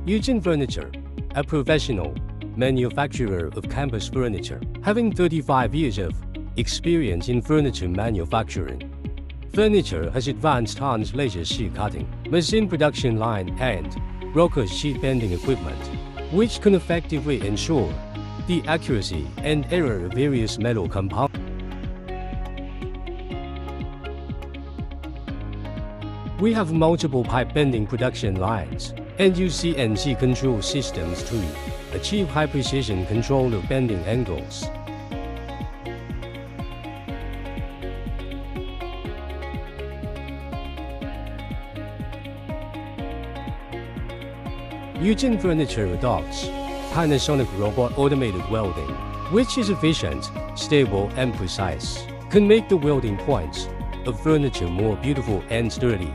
Yuzhen Furniture, a professional manufacturer of campus furniture, having 35 years of experience in furniture manufacturing. Furniture has advanced Hans laser sheet cutting, machine production line, and rocker sheet bending equipment, which can effectively ensure the accuracy and error of various metal compounds. We have multiple pipe bending production lines and use CNC control systems to achieve high precision control of bending angles. Yuzhen Furniture adopts Panasonic robot automated welding, which is efficient, stable, and precise, can make the welding points of furniture more beautiful and sturdy.